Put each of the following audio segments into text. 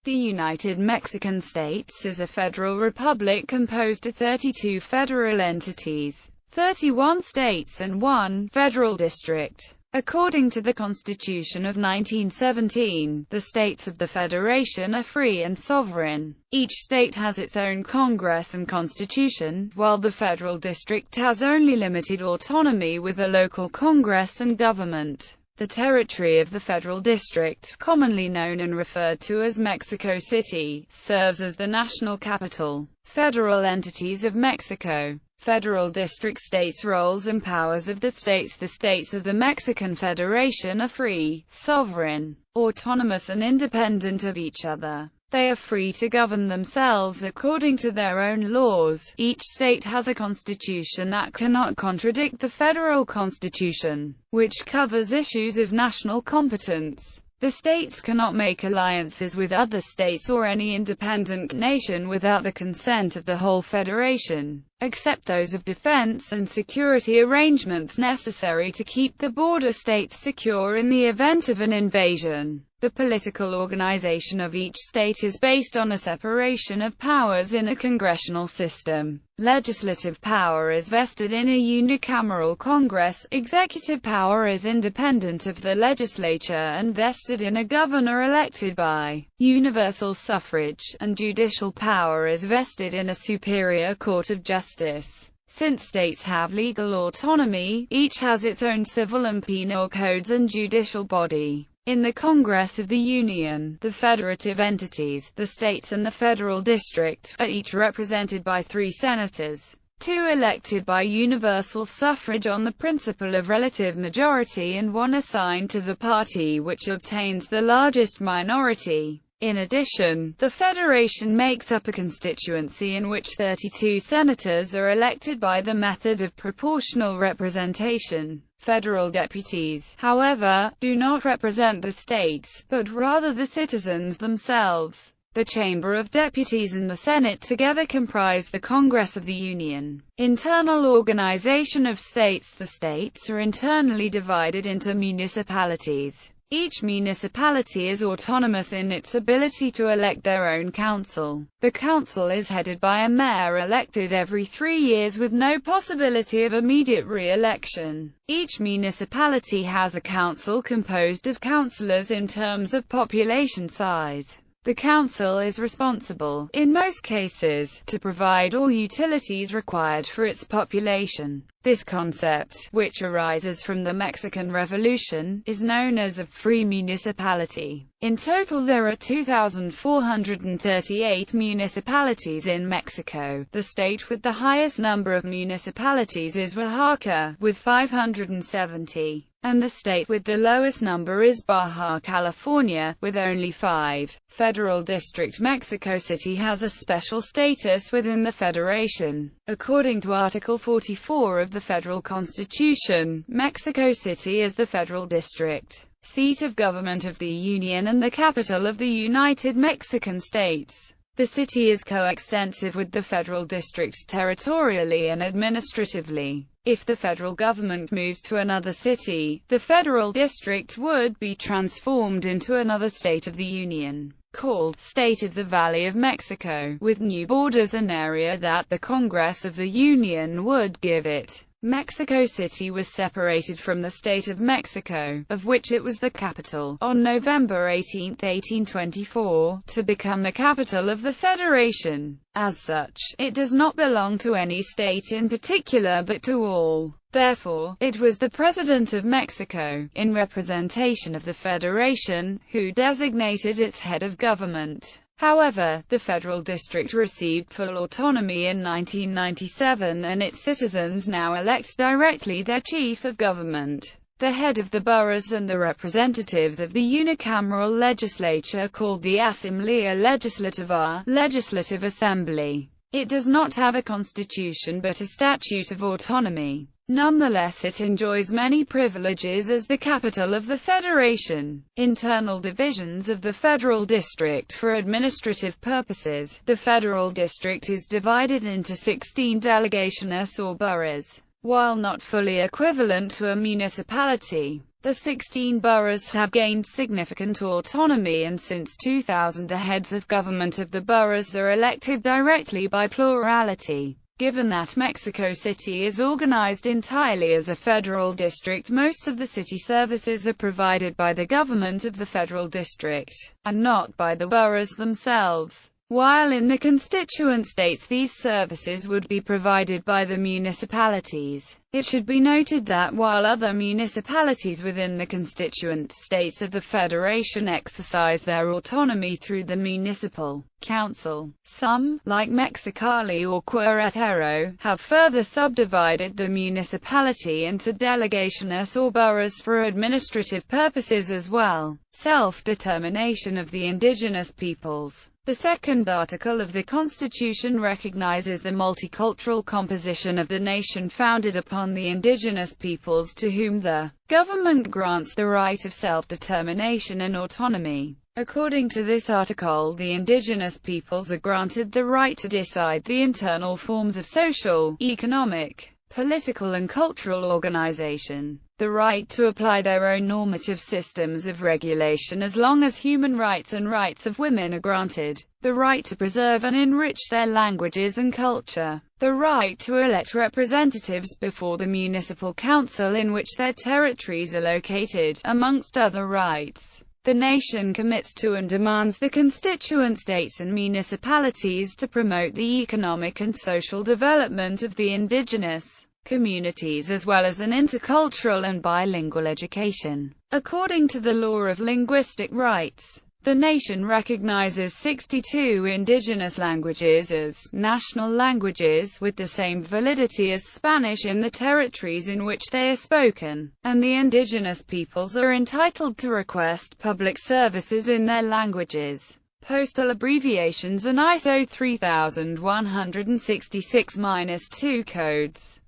The United Mexican States is a federal republic composed of 32 federal entities, 31 states and 1 federal district. According to the Constitution of 1917, the states of the Federation are free and sovereign. Each state has its own Congress and constitution, while the federal district has only limited autonomy with a local Congress and government. The territory of the Federal District, commonly known and referred to as Mexico City, serves as the national capital. Federal entities of Mexico. Federal District states roles and powers of the states. The states of the Mexican Federation are free, sovereign, autonomous and independent of each other. They are free to govern themselves according to their own laws. Each state has a constitution that cannot contradict the federal constitution, which covers issues of national competence. The states cannot make alliances with other states or any independent nation without the consent of the whole federation, except those of defense and security arrangements necessary to keep the border states secure in the event of an invasion. The political organization of each state is based on a separation of powers in a congressional system. Legislative power is vested in a unicameral Congress, executive power is independent of the legislature and vested in a governor elected by universal suffrage, and judicial power is vested in a superior court of justice. Since states have legal autonomy, each has its own civil and penal codes and judicial body. In the Congress of the Union, the Federative Entities, the states and the Federal District, are each represented by 3 senators, 2 elected by universal suffrage on the principle of relative majority and 1 assigned to the party which obtains the largest minority. In addition, the Federation makes up a constituency in which 32 senators are elected by the method of proportional representation. Federal deputies, however, do not represent the states, but rather the citizens themselves. The Chamber of Deputies and the Senate together comprise the Congress of the Union. Internal organization of states. The states are internally divided into municipalities. Each municipality is autonomous in its ability to elect their own council. The council is headed by a mayor elected every 3 years with no possibility of immediate re-election. Each municipality has a council composed of councillors in terms of population size. The council is responsible, in most cases, to provide all utilities required for its population. This concept, which arises from the Mexican Revolution, is known as a free municipality. In total there are 2,438 municipalities in Mexico. The state with the highest number of municipalities is Oaxaca, with 570. And the state with the lowest number is Baja California, with only 5. Federal District. Mexico City has a special status within the Federation. According to Article 44 of the Federal Constitution, Mexico City is the federal district, seat of government of the Union and the capital of the United Mexican States. The city is coextensive with the federal district territorially and administratively. If the federal government moves to another city, the federal district would be transformed into another state of the Union, called State of the Valley of Mexico, with new borders and area that the Congress of the Union would give it. Mexico City was separated from the state of Mexico, of which it was the capital, on November 18, 1824, to become the capital of the Federation. As such, it does not belong to any state in particular but to all. Therefore, it was the President of Mexico, in representation of the Federation, who designated its head of government. However, the federal district received full autonomy in 1997 and its citizens now elect directly their chief of government, the head of the boroughs and the representatives of the unicameral legislature called the Asamblea Legislativa, Legislative Assembly. It does not have a constitution but a statute of autonomy. Nonetheless, it enjoys many privileges as the capital of the Federation. Internal divisions of the Federal District. For administrative purposes, the Federal District is divided into 16 delegaciones or boroughs. While not fully equivalent to a municipality, The 16 boroughs have gained significant autonomy, and since 2000 the heads of government of the boroughs are elected directly by plurality. Given that Mexico City is organized entirely as a federal district, most of the city services are provided by the government of the federal district, and not by the boroughs themselves. While in the constituent states these services would be provided by the municipalities. It should be noted that while other municipalities within the constituent states of the Federation exercise their autonomy through the municipal council, some, like Mexicali or Querétaro, have further subdivided the municipality into delegaciones or boroughs for administrative purposes as well. Self-determination of the indigenous peoples. The second article of the Constitution recognizes the multicultural composition of the nation founded upon the indigenous peoples to whom the government grants the right of self-determination and autonomy. According to this article, the indigenous peoples are granted the right to decide the internal forms of social, economic, political and cultural organization, the right to apply their own normative systems of regulation as long as human rights and rights of women are granted, the right to preserve and enrich their languages and culture, the right to elect representatives before the municipal council in which their territories are located, amongst other rights. The nation commits to and demands the constituent states and municipalities to promote the economic and social development of the indigenous communities as well as an intercultural and bilingual education. According to the law of linguistic rights, the nation recognizes 62 indigenous languages as national languages with the same validity as Spanish in the territories in which they are spoken, and the indigenous peoples are entitled to request public services in their languages. Postal Abbreviations and ISO 3166-2 codes.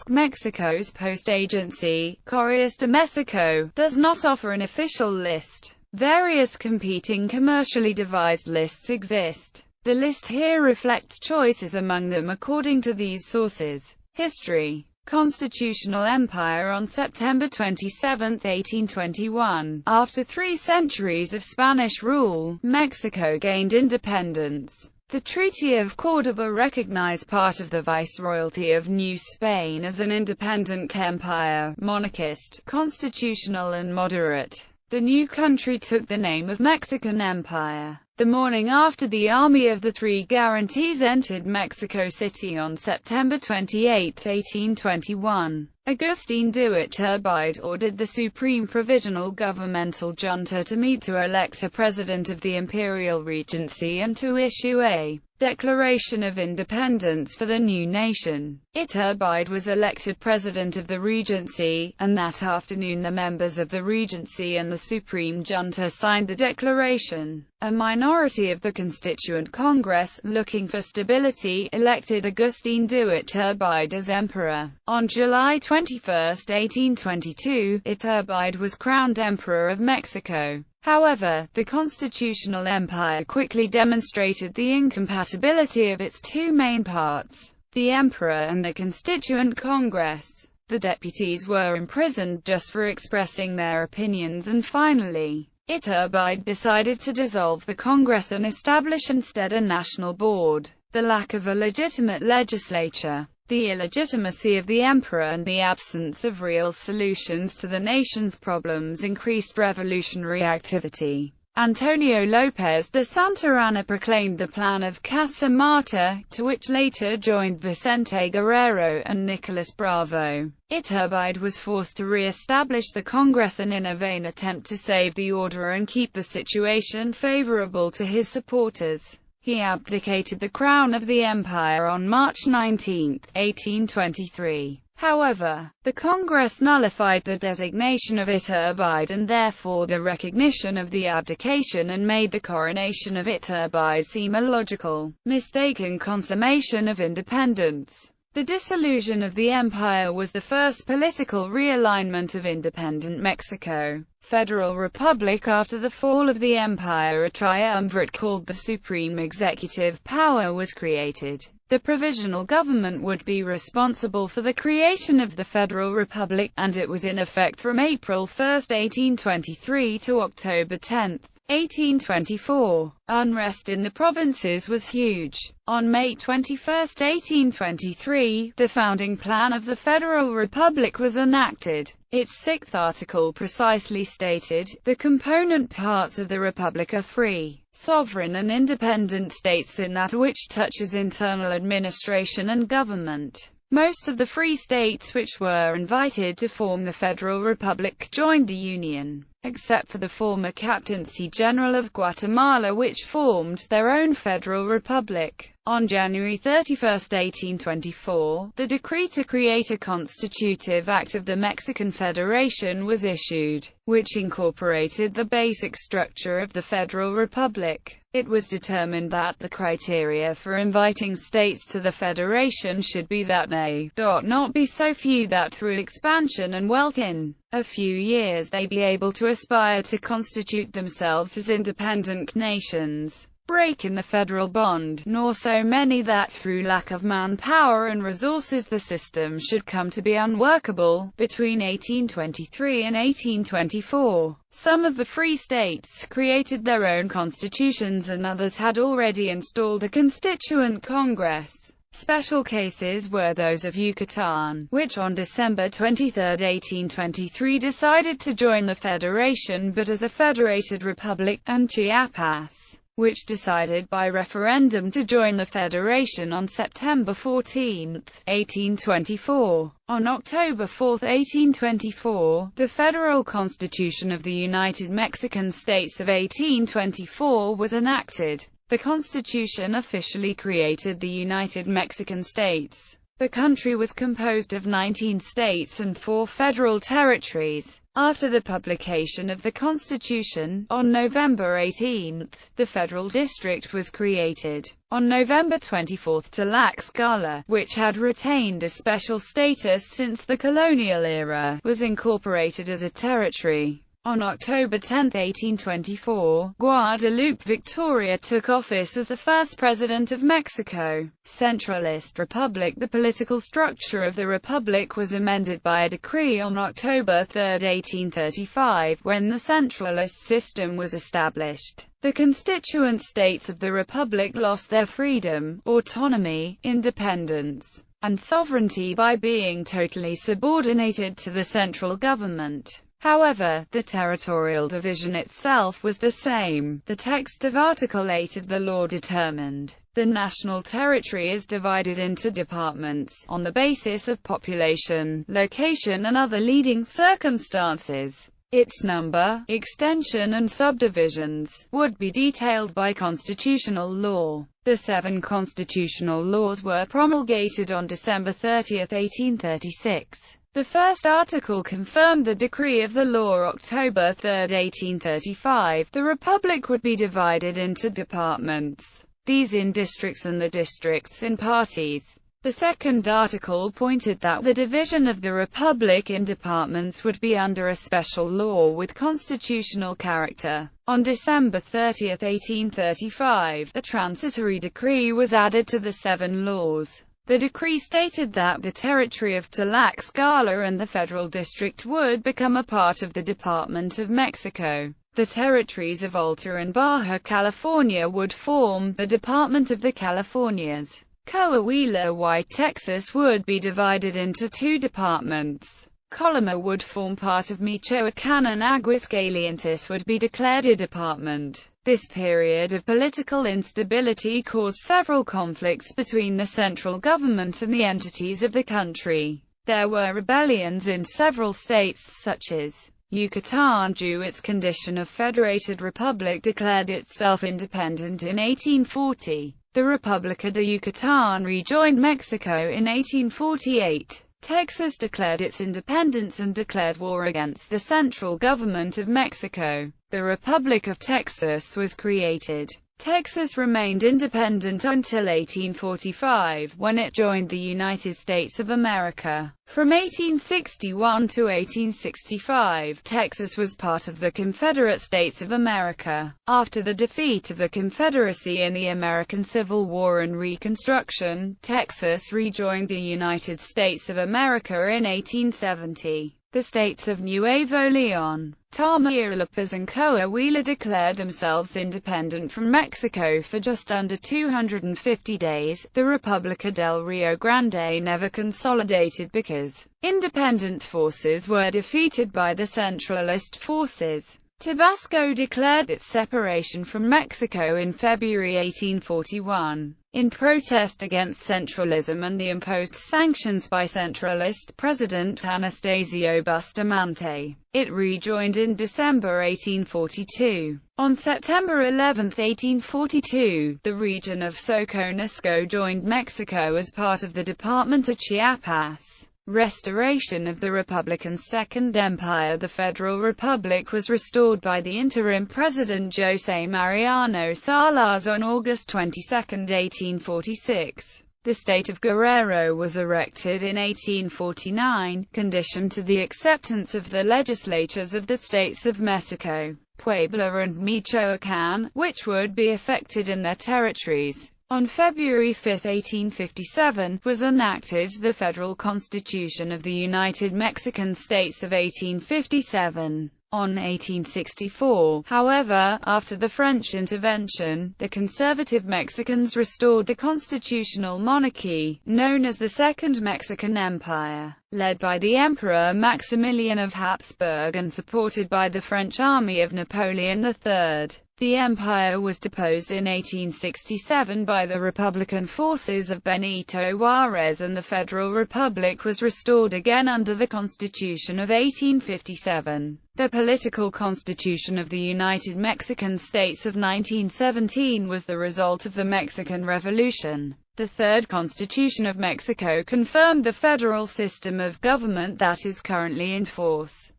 Mexico's post agency, Correos de Mexico, does not offer an official list. Various competing commercially devised lists exist. The list here reflects choices among them according to these sources. History. Constitutional Empire. On September 27, 1821, after 3 centuries of Spanish rule, Mexico gained independence. The Treaty of Córdoba recognized part of the Viceroyalty of New Spain as an independent empire, monarchist, constitutional and moderate. The new country took the name of Mexican Empire. The morning after the Army of the Three Guarantees entered Mexico City on September 28, 1821, Agustín de Iturbide ordered the Supreme Provisional Governmental Junta to meet to elect a president of the Imperial Regency and to issue a Declaration of Independence for the new nation. Iturbide was elected president of the Regency, and that afternoon the members of the Regency and the Supreme Junta signed the declaration. A minority of the Constituent Congress, looking for stability, elected Agustín de Iturbide as emperor. On July 21, 1822, Iturbide was crowned Emperor of Mexico. However, the Constitutional Empire quickly demonstrated the incompatibility of its two main parts, the Emperor and the Constituent Congress. The deputies were imprisoned just for expressing their opinions, and finally, Iturbide decided to dissolve the Congress and establish instead a national board. The lack of a legitimate legislature, the illegitimacy of the emperor and the absence of real solutions to the nation's problems increased revolutionary activity. Antonio López de Santa Anna proclaimed the Plan of Casamata, to which later joined Vicente Guerrero and Nicolas Bravo. Iturbide was forced to re-establish the Congress and in a vain attempt to save the order and keep the situation favorable to his supporters, he abdicated the crown of the empire on March 19, 1823. However, the Congress nullified the designation of Iturbide and therefore the recognition of the abdication, and made the coronation of Iturbide seem a logical, mistaken consummation of independence. The dissolution of the empire was the first political realignment of independent Mexico. Federal Republic. After the fall of the empire, a triumvirate called the Supreme Executive Power was created. The provisional government would be responsible for the creation of the Federal Republic, and it was in effect from April 1, 1823 to October 10, 1824. Unrest in the provinces was huge. On May 21, 1823, the founding plan of the Federal Republic was enacted. Its 6th article precisely stated, "The component parts of the Republic are free, sovereign and independent states in that which touches internal administration and government." Most of the free states which were invited to form the Federal Republic joined the Union, except for the former Captaincy General of Guatemala, which formed their own Federal Republic. On January 31, 1824, the decree to create a constitutive act of the Mexican Federation was issued, which incorporated the basic structure of the Federal Republic. It was determined that the criteria for inviting states to the Federation should be that they not be so few that through expansion and wealth in a few years they be able to aspire to constitute themselves as independent nations, break in the federal bond, nor so many that through lack of manpower and resources the system should come to be unworkable. Between 1823 and 1824, some of the free states created their own constitutions and others had already installed a constituent congress. Special cases were those of Yucatan, which on December 23, 1823 decided to join the Federation but as a federated republic, and Chiapas, which decided by referendum to join the Federation on September 14, 1824. On October 4, 1824, the Federal Constitution of the United Mexican States of 1824 was enacted. The Constitution officially created the United Mexican States. The country was composed of 19 states and 4 federal territories. After the publication of the Constitution, on November 18, the Federal District was created. On November 24, Tlaxcala, which had retained a special status since the colonial era, was incorporated as a territory. On October 10, 1824, Guadalupe Victoria took office as the first president of Mexico. Centralist Republic. The political structure of the republic was amended by a decree on October 3, 1835, when the centralist system was established. The constituent states of the republic lost their freedom, autonomy, independence, and sovereignty by being totally subordinated to the central government. However, the territorial division itself was the same. The text of Article 8 of the law determined, "The national territory is divided into departments, on the basis of population, location and other leading circumstances. Its number, extension and subdivisions would be detailed by constitutional law." The 7 constitutional laws were promulgated on December 30, 1836. The first article confirmed the decree of the law October 3, 1835. The republic would be divided into departments, these in districts and the districts in parties. The second article pointed that the division of the republic in departments would be under a special law with constitutional character. On December 30, 1835, a transitory decree was added to the 7 laws. The decree stated that the territory of Tlaxcala and the Federal District would become a part of the Department of Mexico. The territories of Alta and Baja California would form the Department of the Californias. Coahuila, White Texas would be divided into 2 departments. Colima would form part of Michoacán and Aguascalientes would be declared a department. This period of political instability caused several conflicts between the central government and the entities of the country. There were rebellions in several states, such as Yucatan, due its condition of federated republic, declared itself independent in 1840. The República de Yucatán rejoined Mexico in 1848. Texas declared its independence and declared war against the central government of Mexico. The Republic of Texas was created. Texas remained independent until 1845, when it joined the United States of America. From 1861 to 1865, Texas was part of the Confederate States of America. After the defeat of the Confederacy in the American Civil War and Reconstruction, Texas rejoined the United States of America in 1870. The states of Nuevo León, Tamaulipas and Coahuila declared themselves independent from Mexico for just under 250 days. The República del Rio Grande never consolidated because independent forces were defeated by the Centralist forces. Tabasco declared its separation from Mexico in February 1841. In protest against centralism and the imposed sanctions by Centralist President Anastasio Bustamante, it rejoined in December 1842. On September 11, 1842, the region of Soconusco joined Mexico as part of the Department of Chiapas. Restoration of the Republican's Second Empire. The Federal Republic was restored by the interim president José Mariano Salas on August 22, 1846. The state of Guerrero was erected in 1849, conditioned to the acceptance of the legislatures of the states of Mexico, Puebla and Michoacán, which would be affected in their territories. On February 5, 1857, was enacted the Federal Constitution of the United Mexican States of 1857. On 1864, however, after the French intervention, the conservative Mexicans restored the constitutional monarchy, known as the Second Mexican Empire, led by the Emperor Maximilian of Habsburg and supported by the French army of Napoleon III. The empire was deposed in 1867 by the Republican forces of Benito Juárez, and the Federal Republic was restored again under the Constitution of 1857. The political constitution of the United Mexican States of 1917 was the result of the Mexican Revolution. The Third Constitution of Mexico confirmed the federal system of government that is currently in force.